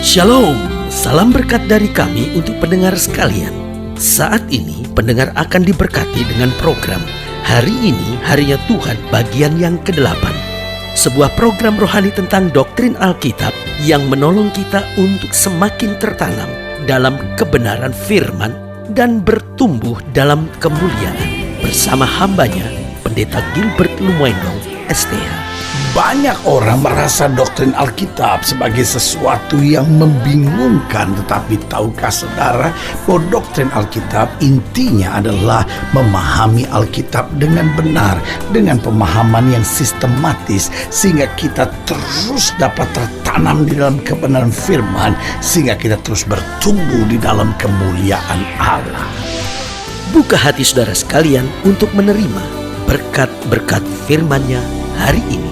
Shalom, salam berkat dari kami untuk pendengar sekalian. Saat ini pendengar akan diberkati dengan program Hari Ini Harinya Tuhan bagian yang ke-8. Sebuah program rohani tentang doktrin Alkitab yang menolong kita untuk semakin tertanam dalam kebenaran firman dan bertumbuh dalam kemuliaan. Bersama hambanya, Pendeta Gilbert Lumwendong, STH. Banyak orang merasa doktrin Alkitab sebagai sesuatu yang membingungkan. Tetapi tahukah saudara bahwa doktrin Alkitab intinya adalah memahami Alkitab dengan benar, dengan pemahaman yang sistematis, sehingga kita terus dapat tertanam di dalam kebenaran firman, sehingga kita terus bertumbuh di dalam kemuliaan Allah. Buka hati saudara sekalian untuk menerima berkat-berkat firman-Nya hari ini.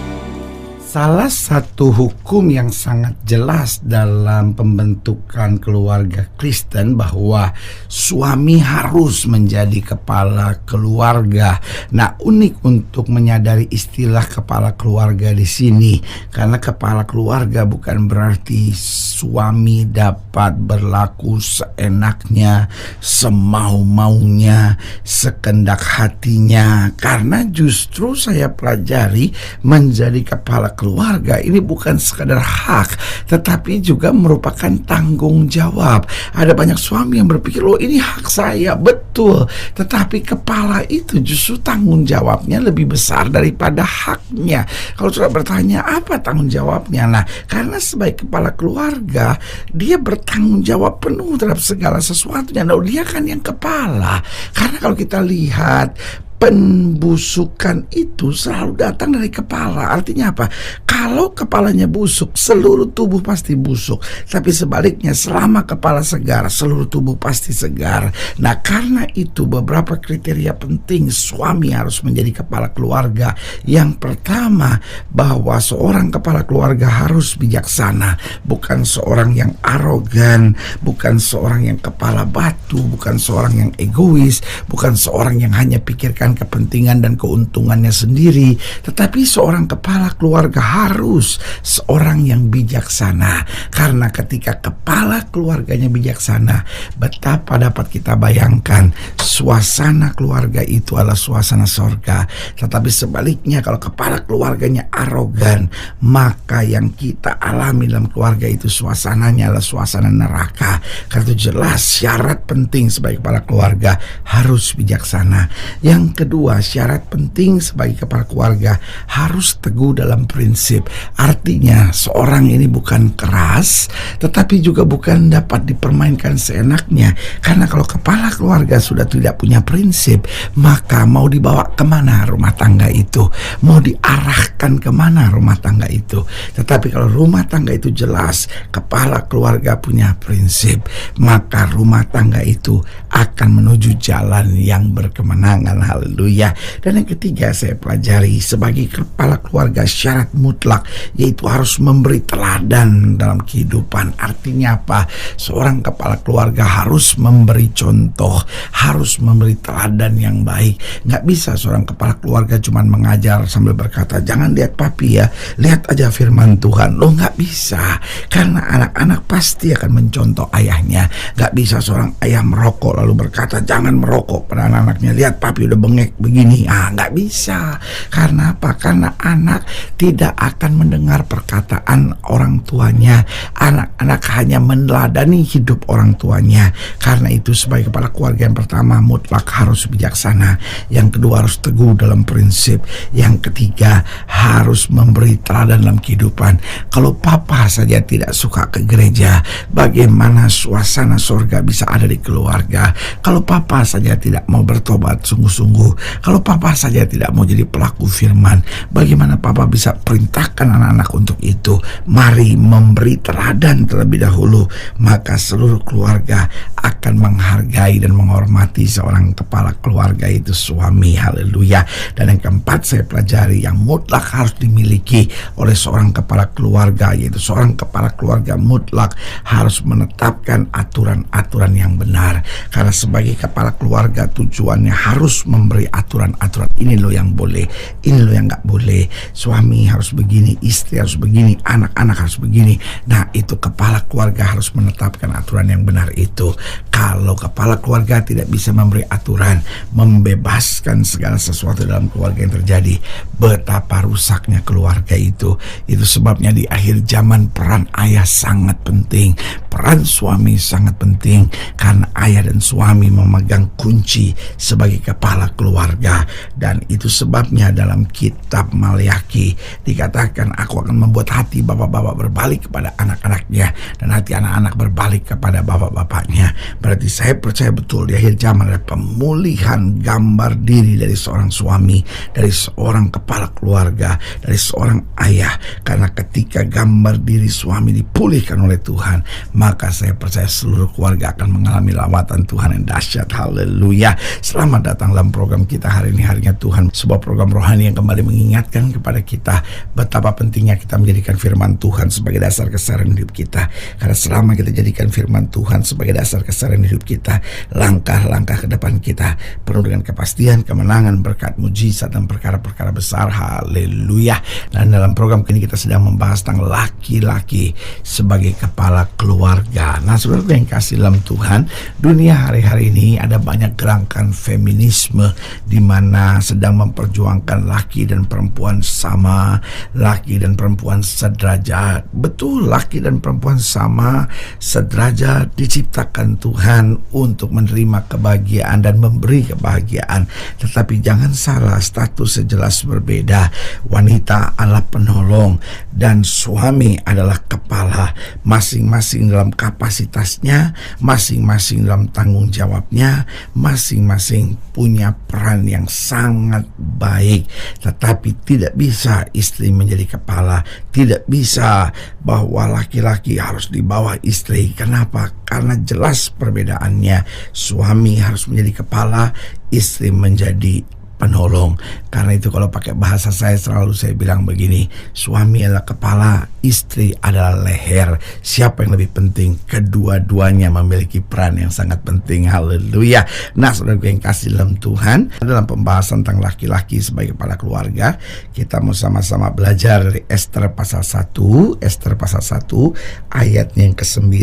Salah satu hukum yang sangat jelas dalam pembentukan keluarga Kristen bahwa suami harus menjadi kepala keluarga. Nah, unik untuk menyadari istilah kepala keluarga di sini, karena kepala keluarga bukan berarti suami dapat berlaku seenaknya, semau-maunya, sekendak hatinya. Karena justru saya pelajari menjadi kepala keluarga ini bukan sekadar hak, tetapi juga merupakan tanggung jawab. Ada banyak suami yang berpikir, loh ini hak saya, betul. Tetapi kepala itu justru tanggung jawabnya lebih besar daripada haknya. Kalau sudah bertanya, apa tanggung jawabnya? Nah, karena sebagai kepala keluarga, dia bertanggung jawab penuh terhadap segala sesuatunya. Nah, dia kan yang kepala. Karena kalau kita lihat, pembusukan itu selalu datang dari kepala. Artinya apa? Kalau kepalanya busuk, seluruh tubuh pasti busuk. Tapi sebaliknya, selama kepala segar, seluruh tubuh pasti segar. Nah, karena itu beberapa kriteria penting suami harus menjadi kepala keluarga. Yang pertama, bahwa seorang kepala keluarga harus bijaksana. Bukan seorang yang arogan, bukan seorang yang kepala batu, bukan seorang yang egois, bukan seorang yang hanya pikirkan kepentingan dan keuntungannya sendiri, tetapi seorang kepala keluarga harus seorang yang bijaksana. Karena ketika kepala keluarganya bijaksana, betapa dapat kita bayangkan suasana keluarga itu adalah suasana sorga. Tetapi sebaliknya, kalau kepala keluarganya arogan, maka yang kita alami dalam keluarga itu suasananya adalah suasana neraka. Karena itu jelas syarat penting sebagai kepala keluarga harus bijaksana. Yang kedua, syarat penting sebagai kepala keluarga harus teguh dalam prinsip. Artinya seorang ini bukan keras, tetapi juga bukan dapat dipermainkan seenaknya. Karena kalau kepala keluarga sudah tidak punya prinsip, maka mau dibawa kemana rumah tangga itu, mau diarahkan kemana rumah tangga itu. Tetapi kalau rumah tangga itu jelas, kepala keluarga punya prinsip, maka rumah tangga itu akan menuju jalan yang berkemenangan. Haleluya. Dan yang ketiga, saya pelajari sebagai kepala keluarga syarat mutlak, yaitu harus memberi teladan dalam kehidupan. Artinya apa? Seorang kepala keluarga harus memberi contoh, harus memberi teladan yang baik. Nggak bisa seorang kepala keluarga cuma mengajar sambil berkata, jangan lihat papi ya, lihat aja firman Tuhan. Loh, nggak bisa. Karena anak-anak pasti akan mencontoh ayahnya. Nggak bisa seorang ayah merokok lalu berkata, jangan merokok pada anak-anaknya, lihat papi udah bengek begini. Nggak bisa. Karena apa? Karena anak tidak akan mendengar perkataan orang tuanya. Anak-anak hanya meneladani hidup orang tuanya. Karena itu sebagai kepala keluarga, yang pertama mutlak harus bijaksana, yang kedua harus teguh dalam prinsip, yang ketiga harus memberi teladan dalam kehidupan. Kalau papa saja tidak suka ke gereja, bagaimana suasana surga bisa ada di keluarga? Kalau papa saja tidak mau bertobat sungguh-sungguh, kalau papa saja tidak mau jadi pelaku firman, bagaimana papa bisa perintahkan anak-anak untuk itu? Mari memberi teladan terlebih dahulu, maka seluruh keluarga akan menghargai dan menghormati seorang kepala keluarga itu suami. Haleluya. Dan yang keempat, saya pelajari yang mutlak harus dimiliki oleh seorang kepala keluarga, yaitu seorang kepala keluarga mutlak harus menetapkan aturan-aturan yang benar. Karena sebagai kepala keluarga tujuannya harus memberi memberi aturan-aturan, ini loh yang boleh, ini loh yang nggak boleh, suami harus begini, istri harus begini, anak-anak harus begini. Nah, itu kepala keluarga harus menetapkan aturan yang benar itu. Kalau kepala keluarga tidak bisa memberi aturan, membebaskan segala sesuatu dalam keluarga yang terjadi, betapa rusaknya keluarga itu. Itu sebabnya di akhir zaman peran ayah sangat penting, peran suami sangat penting, karena ayah dan suami memegang kunci sebagai kepala keluarga. Dan itu sebabnya dalam kitab Maliaki dikatakan, aku akan membuat hati bapak-bapak berbalik kepada anak-anaknya dan hati anak-anak berbalik kepada bapak-bapaknya. Berarti saya percaya betul di akhir zaman ada pemulihan gambar diri dari seorang suami, dari seorang kepala keluarga, dari seorang ayah. Karena ketika gambar diri suami dipulihkan oleh Tuhan, maka saya percaya seluruh keluarga akan mengalami lawatan Tuhan yang dahsyat. Haleluya. Selamat datang dalam program kita hari ini, Harinya Tuhan, sebuah program rohani yang kembali mengingatkan kepada kita betapa pentingnya kita menjadikan firman Tuhan sebagai dasar keseharian hidup kita. Karena selama kita jadikan firman Tuhan sebagai dasar keseharian hidup kita, langkah-langkah ke depan kita penuh dengan kepastian, kemenangan, berkat, mujizat, dan perkara-perkara besar. Haleluya. Dan dalam program ini kita sedang membahas tentang laki-laki sebagai kepala keluarga. Nah, saudara yang kasih dalam Tuhan, dunia hari-hari ini ada banyak gerakan feminisme di mana sedang memperjuangkan laki dan perempuan sama, laki dan perempuan sederajat. Betul, laki dan perempuan sama, sederajat, diciptakan Tuhan untuk menerima kebahagiaan dan memberi kebahagiaan. Tetapi jangan salah, status sejelas berbeda. Wanita adalah penolong dan suami adalah kepala, masing-masing dalam kapasitasnya, masing-masing dalam tanggung jawabnya, masing-masing punya peran yang sangat baik. Tetapi tidak bisa istri menjadi kepala, tidak bisa bahwa laki-laki harus di bawah istri. Kenapa? Karena jelas perbedaannya. Suami harus menjadi kepala, istri menjadi penolong. Karena itu kalau pakai bahasa saya selalu saya bilang begini, suami adalah kepala, istri adalah leher. Siapa yang lebih penting? Kedua-duanya memiliki peran yang sangat penting. Haleluya. Nah, saudara yang kasih dalam Tuhan, dalam pembahasan tentang laki-laki sebagai kepala keluarga, kita mau sama-sama belajar dari Ester pasal 1, Ester pasal 1 ayat yang ke-9,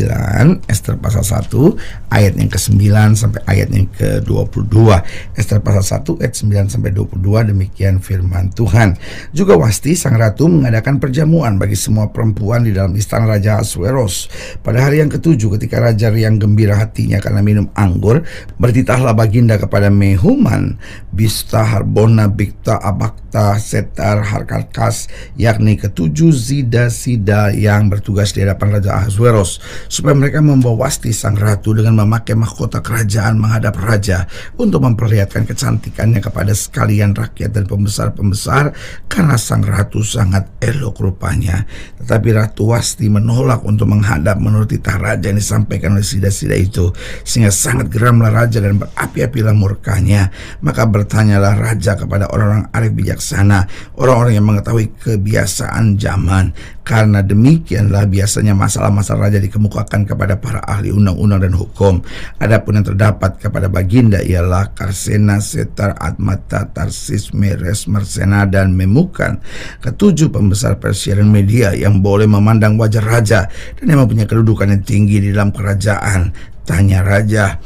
Ester pasal 1 ayat yang ke-9 sampai ayat yang ke-22. Ester pasal 1 ayat 9 sampai 22, demikian firman Tuhan. Juga Wasti sang ratu mengadakan perjamuan bagi semua perempuan di dalam istana Raja Ahasuerus. Pada hari yang ke-7, ketika raja riang gembira hatinya karena minum anggur, bertitahlah baginda kepada Mehuman, Bista, Harbona, Bikta, Abakta, Setar, Harkarkas, yakni ke-7 Zida-Sida yang bertugas di hadapan Raja Ahasuerus, supaya mereka membawa Wasti sang ratu dengan memakai mahkota kerajaan menghadap raja untuk memperlihatkan kecantikannya kepada sekalian rakyat dan pembesar-pembesar, karena sang ratu sangat elok rupanya. Tetapi Ratu Wasti menolak untuk menghadap menurut titah raja yang disampaikan oleh Sida-Sida itu, sehingga sangat geramlah raja dan berapi-apilah murkanya. Maka bertanyalah raja kepada orang-orang arif bijaksana, orang-orang yang mengetahui kebiasaan zaman, karena demikianlah biasanya masalah-masalah raja dikemukakan kepada para ahli undang-undang dan hukum. Adapun yang terdapat kepada baginda ialah Karsena, Setar, Admata, Tarsis, Meres, Mersena, dan Memukan, ke-7 pembesar Persia dan Media yang boleh memandang wajah raja dan yang mempunyai kedudukan yang tinggi di dalam kerajaan. Tanya raja,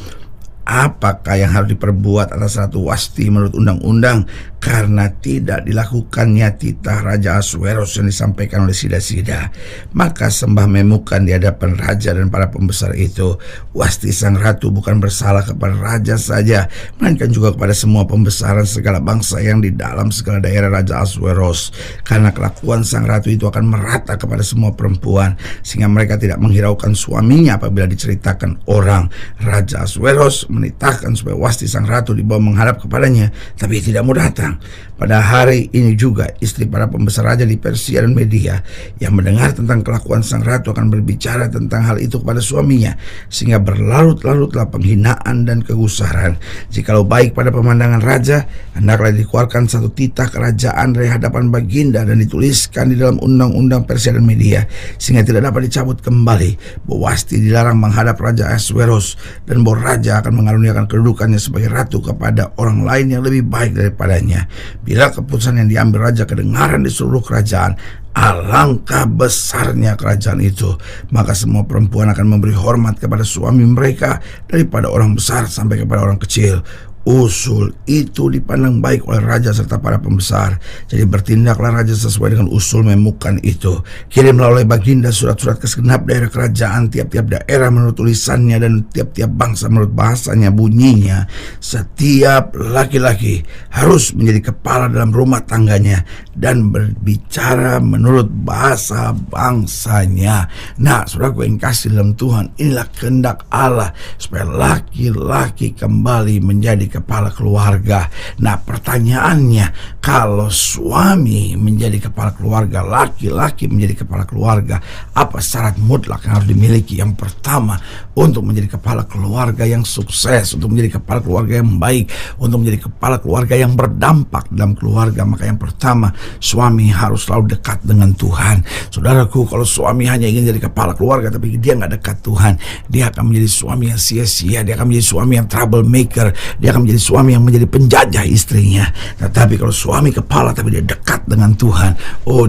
apakah yang harus diperbuat atas Ratu Wasti menurut undang-undang, karena tidak dilakukannya titah Raja Ahasuerus yang disampaikan oleh Sida-Sida. Maka sembah Memukan di hadapan raja dan para pembesar itu, Wasti sang ratu bukan bersalah kepada raja saja, melainkan juga kepada semua pembesaran segala bangsa yang di dalam segala daerah Raja Ahasuerus, karena kelakuan sang ratu itu akan merata kepada semua perempuan, sehingga mereka tidak menghiraukan suaminya apabila diceritakan orang. Raja Ahasuerus menitahkan supaya Wasti sang ratu dibawa menghadap kepadanya, tapi tidak mau datang. Pada hari ini juga istri para pembesar raja di Persia dan Media yang mendengar tentang kelakuan sang ratu akan berbicara tentang hal itu kepada suaminya, sehingga berlarut-larutlah penghinaan dan kegusaran. Jikalau baik pada pemandangan raja, hendaklah dikeluarkan satu titah kerajaan dari hadapan baginda dan dituliskan di dalam undang-undang Persia dan Media, sehingga tidak dapat dicabut kembali, bahwa Wasti dilarang menghadap Raja Ahasuerus, dan bahwa raja akan mengaruniakan kedudukannya sebagai ratu kepada orang lain yang lebih baik daripadanya. Bila keputusan yang diambil raja kedengaran di seluruh kerajaan, alangkah besarnya kerajaan itu. Maka semua perempuan akan memberi hormat kepada suami mereka, daripada orang besar sampai kepada orang kecil. Usul itu dipandang baik oleh raja serta para pembesar. Jadi bertindaklah raja sesuai dengan usul memukan itu. Kirimlah oleh baginda surat-surat ke segenap daerah kerajaan, tiap-tiap daerah menurut tulisannya dan tiap-tiap bangsa menurut bahasanya. Bunyinya, setiap laki-laki harus menjadi kepala dalam rumah tangganya dan berbicara menurut bahasa bangsanya. Nah, saudaraku yang kasih dalam Tuhan, inilah kehendak Allah supaya laki-laki kembali menjadi kepala keluarga. Nah, pertanyaannya, kalau suami menjadi kepala keluarga, laki-laki menjadi kepala keluarga, apa syarat mutlak yang harus dimiliki? Yang pertama, untuk menjadi kepala keluarga yang sukses, untuk menjadi kepala keluarga yang baik, untuk menjadi kepala keluarga yang berdampak dalam keluarga, maka yang pertama, suami harus selalu dekat dengan Tuhan. Saudaraku, kalau suami hanya ingin jadi kepala keluarga tapi dia nggak dekat Tuhan, dia akan menjadi suami yang sia-sia, dia akan menjadi suami yang troublemaker, dia akan menjadi suami yang menjadi penjajah istrinya. Tetapi kalau suami kepala tapi dia dekat dengan Tuhan,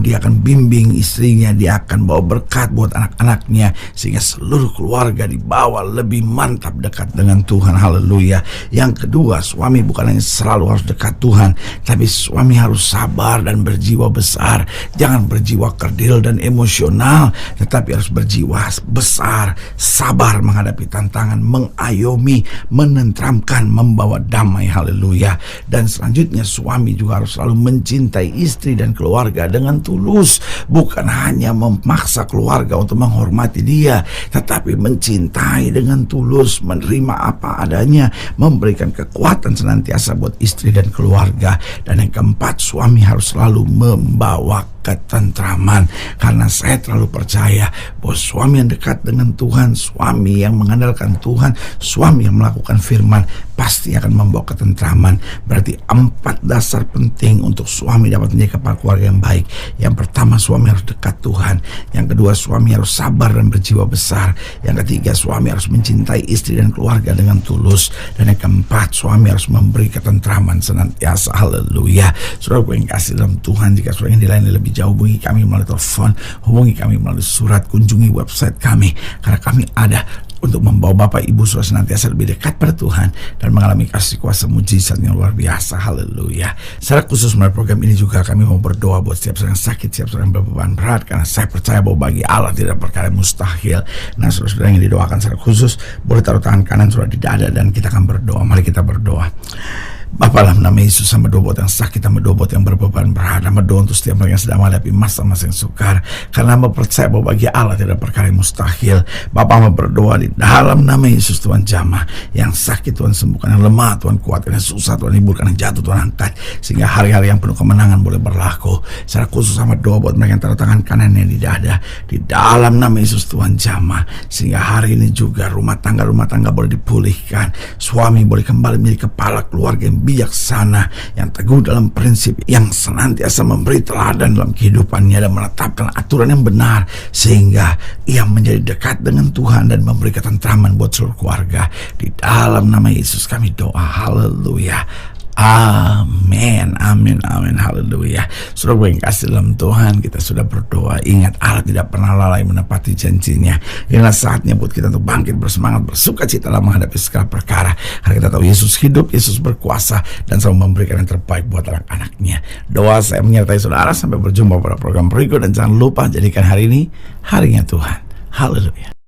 dia akan bimbing istrinya, dia akan bawa berkat buat anak-anaknya, sehingga seluruh keluarga dibawa lebih mantap dekat dengan Tuhan. Haleluya. Yang kedua, suami bukan hanya selalu harus dekat Tuhan, tapi suami harus sabar dan berjiwa besar. Jangan berjiwa kerdil dan emosional, tetapi harus berjiwa besar, sabar menghadapi tantangan, mengayomi, menenteramkan, membawa damai. Haleluya. Dan selanjutnya, suami juga harus selalu mencintai istri dan keluarga dengan tulus, bukan hanya memaksa keluarga untuk menghormati dia, tetapi mencintai dengan tulus, menerima apa adanya, memberikan kekuatan senantiasa buat istri dan keluarga. Dan yang keempat, suami harus selalu membawa ketentraman, karena saya terlalu percaya bahwa suami yang dekat dengan Tuhan, suami yang mengandalkan Tuhan, suami yang melakukan firman, pasti akan membawa ketentraman. Berarti 4 dasar penting untuk suami dapat menjadi kepala keluarga yang baik. Yang pertama, suami harus dekat Tuhan. Yang kedua, suami harus sabar dan berjiwa besar. Yang ketiga, suami harus mencintai istri dan keluarga dengan tulus. Dan yang keempat, suami harus memberi ketentraman senantiasa. Haleluya. Saudara yang kasih dalam Tuhan, jika saudara yang dilayani lebih jauh, hubungi kami melalui telepon, hubungi kami melalui surat, kunjungi website kami, karena kami ada untuk membawa Bapak Ibu Saudara senantiasa lebih dekat pada Tuhan dan mengalami kasih kuasa mujizat yang luar biasa. Haleluya. Secara khusus melalui program ini juga kami mau berdoa buat setiap orang yang sakit, setiap orang yang berbeban berat, karena saya percaya bahwa bagi Allah tidak perkara mustahil. Nah, saudara-saudara yang didoakan secara khusus, boleh taruh tangan kanan saudara di dada dan kita akan berdoa. Mari kita berdoa. Bapa, dalam nama Yesus, sama doa buat yang sakit, sama doa buat yang berbeban berat, sama doa untuk setiap orang yang sedang menghadapi masa-masa yang sukar, karena hamba percaya bahwa bagi Allah tidak perkara yang mustahil. Bapa, hamba berdoa di dalam nama Yesus, Tuhan jamah yang sakit, Tuhan sembuhkan, yang lemah Tuhan kuatkan, yang susah Tuhan hiburkan, yang jatuh Tuhan angkat, sehingga hari-hari yang penuh kemenangan boleh berlaku. Secara khusus sama doa buat mereka yang taruh tangan kanannya di dada, di dalam nama Yesus Tuhan jamah, sehingga hari ini juga rumah tangga boleh dipulihkan, suami boleh kembali menjadi kepala keluarga yang bijaksana, yang teguh dalam prinsip, yang senantiasa memberi teladan dalam kehidupannya dan menetapkan aturan yang benar, sehingga ia menjadi dekat dengan Tuhan dan memberi ketentraman buat seluruh keluarga. Di dalam nama Yesus kami doa. Haleluya. Amin, amin, amin, haleluya. Saudara yang kasih dalam Tuhan, kita sudah berdoa. Ingat, Allah tidak pernah lalai menepati janjinya. Inilah saatnya buat kita untuk bangkit, bersemangat, bersuka cita dalam menghadapi segala perkara, karena kita tahu Yesus hidup, Yesus berkuasa, dan selalu memberikan yang terbaik buat anak-anaknya. Doa saya menyertai saudara. Sampai berjumpa pada program berikut, dan jangan lupa jadikan hari ini harinya Tuhan. Haleluya.